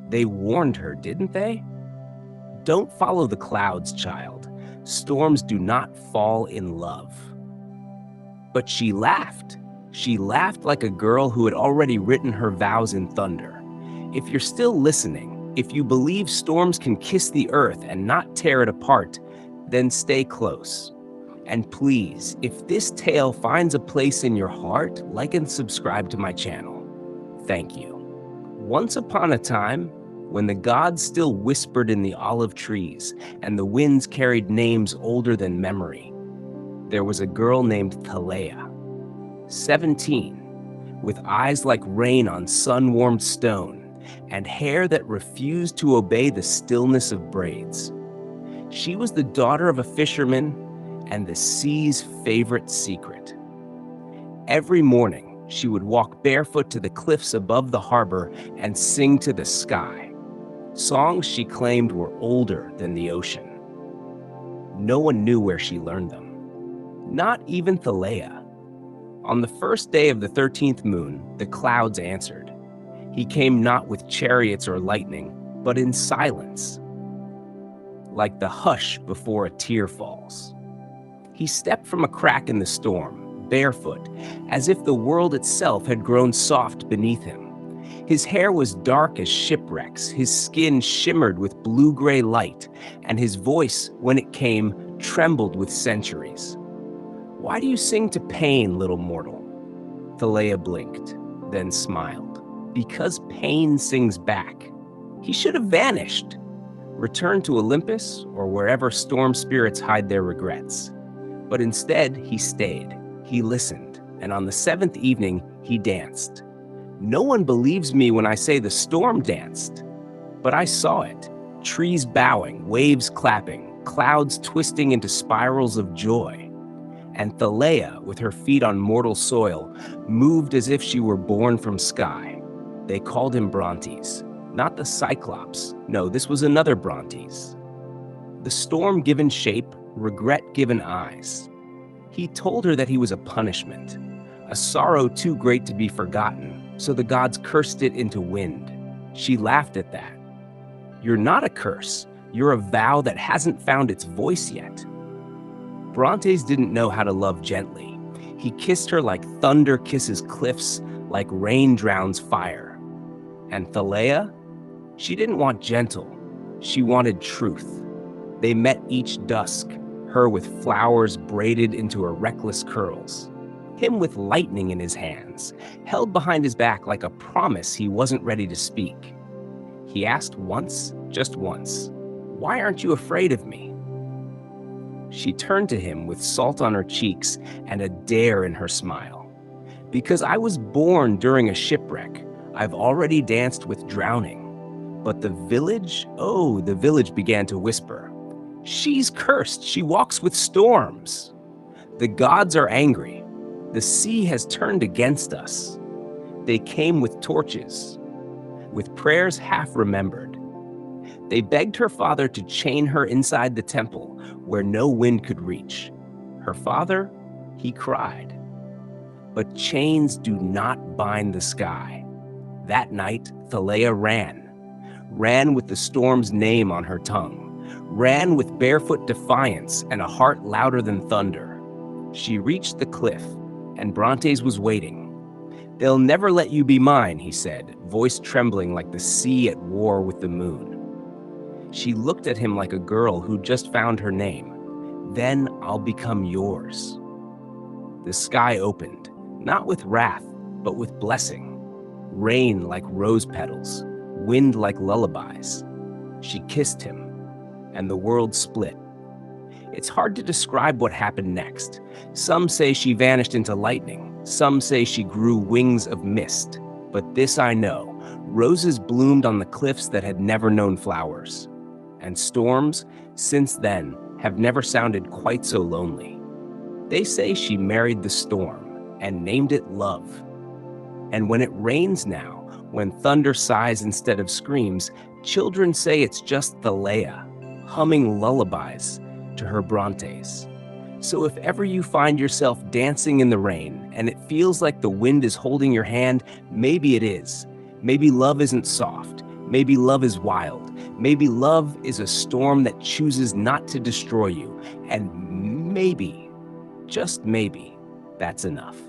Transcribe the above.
They warned her, didn't they? Don't follow the clouds, child. Storms do not fall in love. But she laughed. She laughed like a girl who had already written her vows in thunder. If you're still listening, if you believe storms can kiss the earth and not tear it apart, then stay close. And please, if this tale finds a place in your heart, like and subscribe to my channel. Thank you. Once upon a time, when the gods still whispered in the olive trees and the winds carried names older than memory, there was a girl named Thaleia, 17, with eyes like rain on sun-warmed stone and hair that refused to obey the stillness of braids. She was the daughter of a fisherman and the sea's favorite secret. Every morning, she would walk barefoot to the cliffs above the harbor and sing to the sky, songs she claimed were older than the ocean. No one knew where she learned them. Not even Thaleia. On the first day of the 13th moon, the clouds answered. He came not with chariots or lightning, but in silence, like the hush before a tear falls. He stepped from a crack in the storm, barefoot, as if the world itself had grown soft beneath him. His hair was dark as shipwrecks, his skin shimmered with blue-gray light, and his voice, when it came, trembled with centuries. "Why do you sing to pain, little mortal?" Thaleia blinked, then smiled. "Because pain sings back. He should have vanished, returned to Olympus or wherever storm spirits hide their regrets. But instead, he stayed, he listened, and on the 7th evening, he danced. No one believes me when I say the storm danced, but I saw it. Trees bowing, waves clapping, clouds twisting into spirals of joy. And Thaleia, with her feet on mortal soil, moved as if she were born from sky. They called him Brontes, not the Cyclops. No, this was another Brontes. The storm given shape, regret given eyes. He told her that he was a punishment, a sorrow too great to be forgotten, so the gods cursed it into wind. She laughed at that. "You're not a curse. You're a vow that hasn't found its voice yet." Brontes didn't know how to love gently. He kissed her like thunder kisses cliffs, like rain drowns fire. And Thaleia? She didn't want gentle. She wanted truth. They met each dusk, her with flowers braided into her reckless curls, him with lightning in his hands, held behind his back like a promise he wasn't ready to speak. He asked once, just once, "Why aren't you afraid of me?" She turned to him with salt on her cheeks and a dare in her smile. "Because I was born during a shipwreck, I've already danced with drowning. But the village, oh, the village began to whisper. She's cursed, she walks with storms. The gods are angry. The sea has turned against us. They came with torches, with prayers half remembered. They begged her father to chain her inside the temple where no wind could reach. Her father, he cried. But chains do not bind the sky. That night, Thaleia ran with the storm's name on her tongue, ran with barefoot defiance and a heart louder than thunder. She reached the cliff, and Brontes was waiting. "They'll never let you be mine," he said, voice trembling like the sea at war with the moon. She looked at him like a girl who just found her name. "Then I'll become yours." The sky opened, not with wrath, but with blessing. Rain like rose petals, wind like lullabies. She kissed him, and the world split. It's hard to describe what happened next. Some say she vanished into lightning. Some say she grew wings of mist. But this I know, roses bloomed on the cliffs that had never known flowers. And storms, since then, have never sounded quite so lonely. They say she married the storm and named it love. And when it rains now, when thunder sighs instead of screams, children say it's just Thaleia, humming lullabies to her Brontes. So if ever you find yourself dancing in the rain and it feels like the wind is holding your hand, maybe it is. Maybe love isn't soft. Maybe love is wild. Maybe love is a storm that chooses not to destroy you. And maybe, just maybe, that's enough.